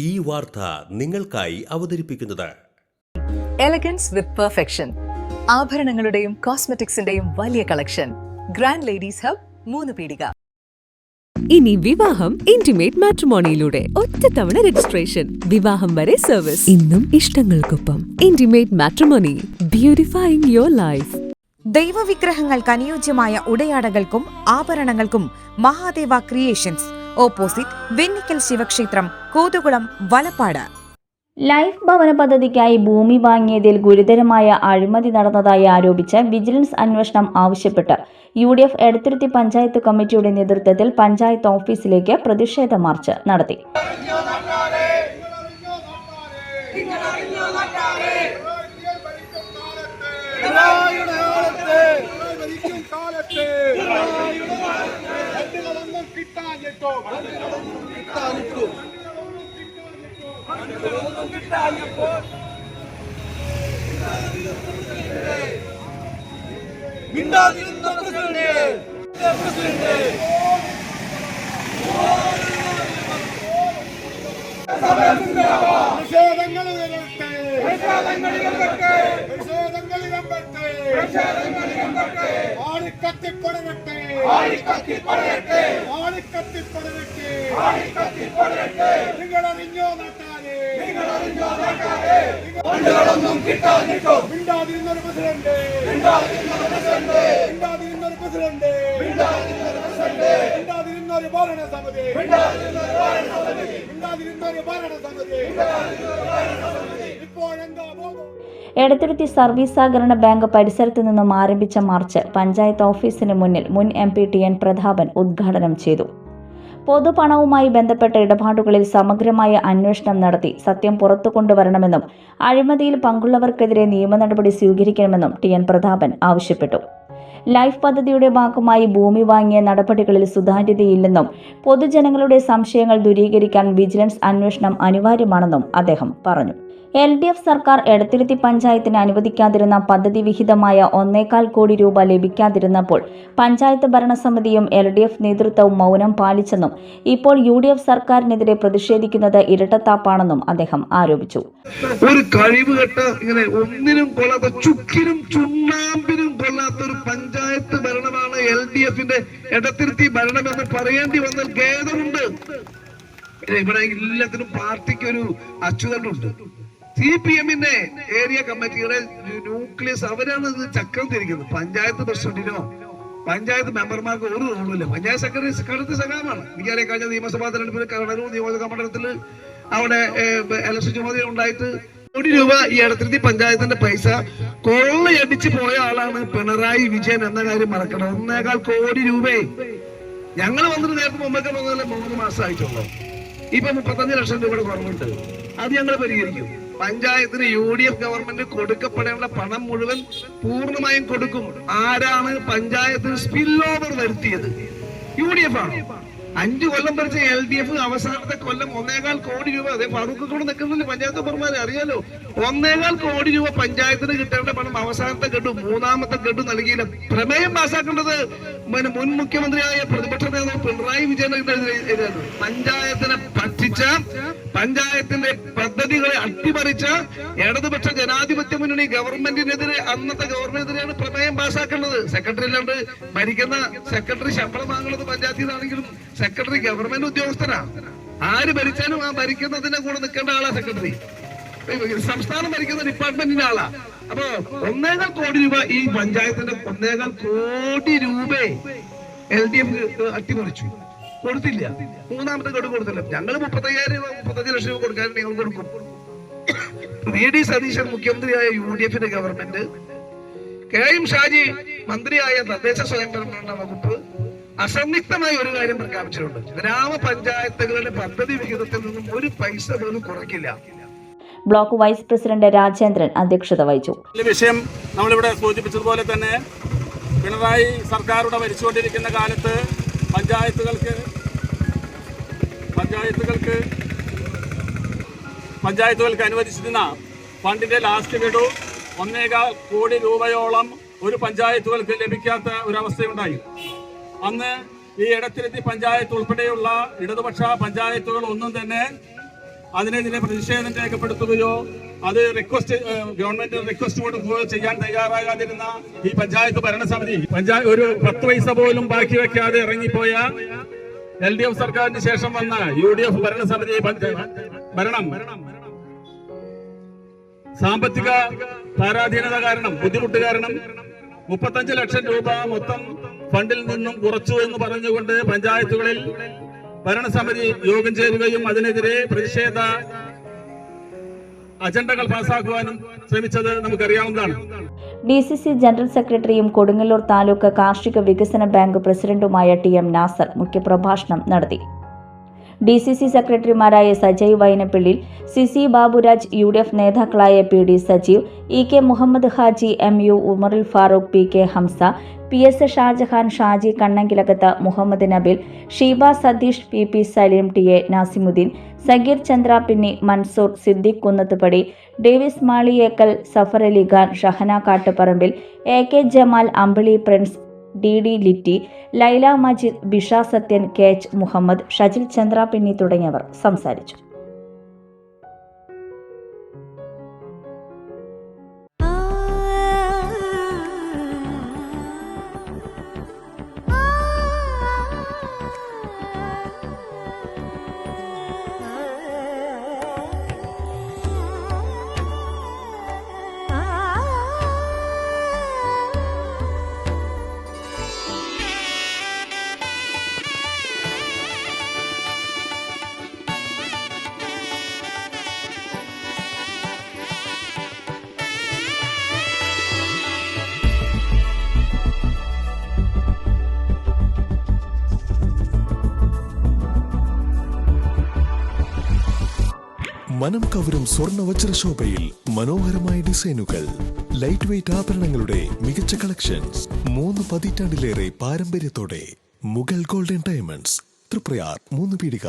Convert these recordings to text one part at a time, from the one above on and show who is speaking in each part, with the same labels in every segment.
Speaker 1: ഈ വാർത്ത നിങ്ങൾക്കായി അവതരിപ്പിക്കുന്നത്
Speaker 2: എലഗൻസ് വിത്ത് പെർഫെക്ഷൻ, ആഭരണങ്ങളുടെയും കോസ്മെറ്റിക്സിന്റെയും വലിയ കളക്ഷൻ. ഗ്രാൻഡ് ലേഡീസ് ഹബ്, 3 പീടിക.
Speaker 3: ഇനി വിവാഹം ഇന്റിമേറ്റ് മാട്രിമോണിയിലൂടെ ഒറ്റത്തവണ രജിസ്ട്രേഷൻ, വിവാഹം വരെ സർവീസ്. ഇന്നും ഇഷ്ടങ്ങൾക്കൊപ്പം ഇന്റിമേറ്റ് മാട്രിമോണി, ബ്യൂട്ടിഫൈയിങ് യുവർ ലൈഫ്.
Speaker 4: ദൈവവിഗ്രഹങ്ങൾക്ക് അനുയോജ്യമായ ഉടയാടകൾക്കും ആഭരണങ്ങൾക്കും മഹാദേവ ക്രിയേഷൻസ്, ഓപ്പോസിറ്റ് വെണ്ണിക്കൽ ശിവക്ഷേത്രം, കോതുകുളം, വലപ്പാട്.
Speaker 5: ലൈഫ് ഭവന പദ്ധതിക്കായി ഭൂമി വാങ്ങിയതിൽ ഗുരുതരമായ അഴിമതി നടന്നതായി ആരോപിച്ച് വിജിലൻസ് അന്വേഷണം ആവശ്യപ്പെട്ട് UDF എടത്തുരുത്തി പഞ്ചായത്ത് കമ്മിറ്റിയുടെ നേതൃത്വത്തിൽ പഞ്ചായത്ത് ഓഫീസിലേക്ക് പ്രതിഷേധ മാർച്ച് നടത്തി. എടത്തുരുത്തി സർവീസ് സഹകരണ ബാങ്ക് പരിസരത്തു നിന്നും ആരംഭിച്ച മാർച്ച് പഞ്ചായത്ത് ഓഫീസിന് മുന്നിൽ മുൻ MP TN പ്രതാപൻ ഉദ്ഘാടനം ചെയ്തു. പൊതുപണവുമായി ബന്ധപ്പെട്ട ഇടപാടുകളിൽ സമഗ്രമായ അന്വേഷണം നടത്തി സത്യം പുറത്തു കൊണ്ടുവരണമെന്നും അഴിമതിയിൽ പങ്കുള്ളവർക്കെതിരെ നിയമ നടപടി സ്വീകരിക്കണമെന്നും TN പ്രതാപൻ ആവശ്യപ്പെട്ടു. ലൈഫ് പദ്ധതിയുടെ ഭാഗമായി ഭൂമി വാങ്ങിയ നടപടികളിൽ സുതാര്യതയില്ലെന്നും പൊതുജനങ്ങളുടെ സംശയങ്ങൾ ദൂരീകരിക്കാൻ വിജിലൻസ് അന്വേഷണം അനിവാര്യമാണെന്നും അദ്ദേഹം പറഞ്ഞു. LDF സർക്കാർ എടത്തുരുത്തി പഞ്ചായത്തിന് അനുവദിക്കാതിരുന്ന പദ്ധതി വിഹിതമായ 1.25 കോടി രൂപ ലഭിക്കാതിരുന്നപ്പോൾ പഞ്ചായത്ത് ഭരണസമിതിയും LDF നേതൃത്വവും മൗനം പാലിച്ചെന്നും ഇപ്പോൾ UDF സർക്കാരിനെതിരെ പ്രതിഷേധിക്കുന്നത് ഇരട്ടത്താപ്പാണെന്നും അദ്ദേഹം ആരോപിച്ചു.
Speaker 6: ഒരു കഴിവുകെട്ട ഇങ്ങനെ ഒന്നിനും കൊള്ളാത്ത ചുക്കിനും ചുണ്ണാമ്പിനും കൊള്ളാത്ത ഒരു പഞ്ചായത്ത് ഭരണമാണ് LDFന്റെ എടത്തുരുത്തി ഭരണമെന്ന് പറയേണ്ടി വന്നാൽ ഖേദമുണ്ട്. ഇവിടെ എല്ലാത്തിനും പാർട്ടിക്ക് ഒരു അച്ചുതണ്ടുണ്ട്. CPMന്റെ ഏരിയ കമ്മിറ്റിയുടെ ന്യൂക്ലിയസ് അവരാണ് ഇത് ചക്രം തിരിക്കുന്നത്. പഞ്ചായത്ത് പ്രസിഡന്റിനോ പഞ്ചായത്ത് മെമ്പർമാർക്ക് ഒരു റോളുമില്ല. പഞ്ചായത്ത് സെക്രട്ടറി കടുത്ത സഖാവാണ്. എനിക്കറിയാം, കഴിഞ്ഞ നിയമസഭാ തെരഞ്ഞെടുപ്പിൽ കടലൂർ നിയോജക മണ്ഡലത്തിൽ അവിടെ ഇലക്ഷൻ ചുമതല ഉണ്ടായിട്ട് കോടി രൂപ ഈ എടത്തുരുത്തി പഞ്ചായത്തിന്റെ പൈസ കൊള്ളയടിച്ച് പോയ ആളാണ് പിണറായി വിജയൻ എന്ന കാര്യം മറക്കണം. 1.25 കോടി രൂപയെ ഞങ്ങൾ വന്നിട്ട് നേരത്തെ മുമ്പൊക്കെ വന്നാലും 3 മാസമായിട്ടുള്ളൂ. ഇപ്പൊ 35 ലക്ഷം രൂപയുടെ കുറവുണ്ട്. അത് ഞങ്ങൾ പരിഹരിക്കും. പഞ്ചായത്തിന് UDF ഗവൺമെന്റ് കൊടുക്കപ്പെടേണ്ട പണം മുഴുവൻ പൂർണ്ണമായും കൊടുക്കും. ആരാണ് പഞ്ചായത്തിന് സ്പിൽ ഓവർ വരുത്തിയത്? UDF ആണ്. 5 കൊല്ലം ഭരിച്ച LDF അവസാനത്തെ കൊല്ലം 1.25 കോടി രൂപ, അതേ ഫാറൂഖ് കൂടെ നിൽക്കുന്നില്ല പഞ്ചായത്ത് മെമ്പർമാരെ അറിയാലോ. 1.25 കോടി രൂപ പഞ്ചായത്തിന് കിട്ടേണ്ട പണം അവസാനത്തെ ഗഡു 3ാമത്തെ ഗഡു നൽകിയില്ല. പ്രമേയം പാസ്സാക്കേണ്ടത് മുൻ മുഖ്യമന്ത്രിയായ പ്രതിപക്ഷ നേതാവ് പിണറായി വിജയനെതിരെ പഞ്ചായത്തിനെ പറ്റിച്ച, പഞ്ചായത്തിന്റെ പദ്ധതികളെ അട്ടിമറിച്ച ഇടതുപക്ഷ ജനാധിപത്യ മുന്നണി ഗവൺമെന്റിനെതിരെ, അന്നത്തെ ഗവൺമെന്റിനെതിരെയാണ് പ്രമേയം പാസ്സാക്കേണ്ടത്. സെക്രട്ടറി അല്ലാണ്ട് ഭരിക്കുന്ന സെക്രട്ടറി ശമ്പളം വാങ്ങുന്നത് പഞ്ചായത്തിൽ നിന്നാണെങ്കിലും സെക്രട്ടറി ഗവൺമെന്റ് ഉദ്യോഗസ്ഥനാണ്. ആര് ഭരിച്ചാലും ആ ഭരിക്കുന്നതിന്റെ കൂടെ നിൽക്കേണ്ട ആളാ സെക്രട്ടറി. സംസ്ഥാനം ഭരിക്കുന്ന ഡിപ്പാർട്ട്മെന്റിന്റെ ആളാ. അപ്പൊ 1.25 കോടി രൂപ ഈ പഞ്ചായത്തിന്റെ 1.25 കോടി രൂപ LDF അട്ടിമറിച്ചു, കൊടുത്തില്ല. 3ാമത്തെ ഗഡു കൊടുത്തില്ല. ഞങ്ങൾ 35 ലക്ഷം രൂപ കൊടുക്കാൻ നിങ്ങൾ കൊടുക്കും. VD സതീശൻ മുഖ്യമന്ത്രിയായ UDFന്റെ ഗവൺമെന്റ്, KM ഷാജി മന്ത്രിയായ തദ്ദേശ സ്വയംഭരണ വകുപ്പ് അസന്നിഗ്ധമായ ഒരു കാര്യം പ്രഖ്യാപിച്ചിട്ടുണ്ട്. ഗ്രാമപഞ്ചായത്തുകളുടെ പദ്ധതി വിഹിതത്തിൽ നിന്നും ഒരു പൈസ പോലും കുറയ്ക്കില്ല.
Speaker 5: ബ്ലോക്ക് വൈസ് പ്രസിഡന്റ് രാജേന്ദ്രൻ അധ്യക്ഷത വഹിച്ചു.
Speaker 7: വിഷയം നമ്മളിവിടെ സൂചിപ്പിച്ചതുപോലെ തന്നെ പിണറായി സർക്കാരുടെ ഭരിച്ചുകൊണ്ടിരിക്കുന്ന കാലത്ത് പഞ്ചായത്തുകൾക്ക് അനുവദിച്ചിരുന്ന ഫണ്ടിന്റെ ലാസ്റ്റ് ഗഡു 1.25 കോടി രൂപയോളം ഒരു പഞ്ചായത്തുകൾക്ക് ലഭിക്കാത്ത ഒരവസ്ഥയുണ്ടായി. അന്ന് ഈ എടത്തുരുത്തി പഞ്ചായത്ത് ഉൾപ്പെടെയുള്ള ഇടതുപക്ഷ പഞ്ചായത്തുകൾ ഒന്നും തന്നെ അതിനെതിരെ പ്രതിഷേധം രേഖപ്പെടുത്തുകയോ അത് ഗവൺമെന്റ് റിക്വസ്റ്റ് കൊടുക്കുകയോ ചെയ്യാൻ തയ്യാറാകാതിരുന്ന ഈ പഞ്ചായത്ത് ഭരണസമിതി ഒരു 10 പൈസ പോലും ബാക്കി വെക്കാതെ ഇറങ്ങിപ്പോയ LDF സർക്കാരിന് ശേഷം വന്ന UDF ഭരണസമിതി ഭരണം സാമ്പത്തിക പരാധീനത കാരണം, ബുദ്ധിമുട്ട് കാരണം 35 ലക്ഷം രൂപ മൊത്തം ഫണ്ടിൽ നിന്നും കുറച്ചു എന്ന് പറഞ്ഞുകൊണ്ട് പഞ്ചായത്തുകളിൽ ഭരണസമിതി യോഗം ചേരുകയും അതിനെതിരെ പ്രതിഷേധ അജണ്ടകൾ പാസാക്കുവാനും ശ്രമിച്ചത് നമുക്കറിയാവുന്നതാണ്.
Speaker 5: DCC ജനറൽ സെക്രട്ടറിയും കൊടുങ്ങല്ലൂർ താലൂക്ക് കാർഷിക വികസന ബാങ്ക് പ്രസിഡന്റുമായ TM നാസർ മുഖ്യപ്രഭാഷണം നടത്തി. DCC സെക്രട്ടറിമാരായ സജയ് വൈനപ്പിള്ളിൽ, CC ബാബുരാജ്, UDF നേതാക്കളായ PD Sajeev, EK Muhammad Haji, MU Umarul Farooq, PK Hamsa, PS Shajahan, Shaji Kannankilakath, Muhammad Nabil, Sheeba Satheesh, PP Saleem, TA Nasimuddin, Sageer Chandrapinni, Mansoor, Siddique Kunnathupadi, Davis Maliyekkal, Safar Ali Khan, Shahana Kattuparambil, AK Jamal, Ambili Prince, DD Litty, Laila Majid, Bisha Sathyan, KH Muhammad, Shajil Chandrapinni തുടങ്ങിയവർ സംസാരിച്ചു.
Speaker 8: മനം കവരും സ്വർണ്ണ വജ്രശോഭയിൽ മനോഹരമായ ഡിസൈനുകൾ, ലൈറ്റ് വെയ്റ്റ് ആഭരണങ്ങളുടെ മികച്ച കളക്ഷൻസ്, 3 പതിറ്റാണ്ടിലേറെ പാരമ്പര്യത്തോടെ മുഗൾ ഗോൾഡൻ ഡയമണ്ട്സ്, തൃപ്രയാർ 3 പീടിക.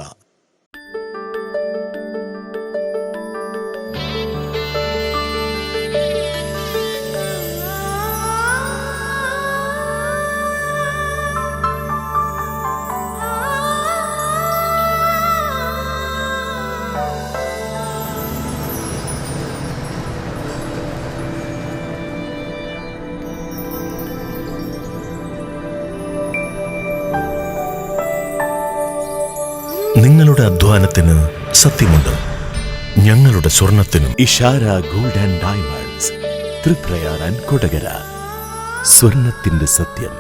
Speaker 1: നിങ്ങളുടെ അധ്വാനത്തിന് സത്യമുണ്ട്, ഞങ്ങളുടെ സ്വർണത്തിനും. Ishara gold and diamonds, Triprayar and Kodakara. സ്വർണത്തിന്റെ സത്യം.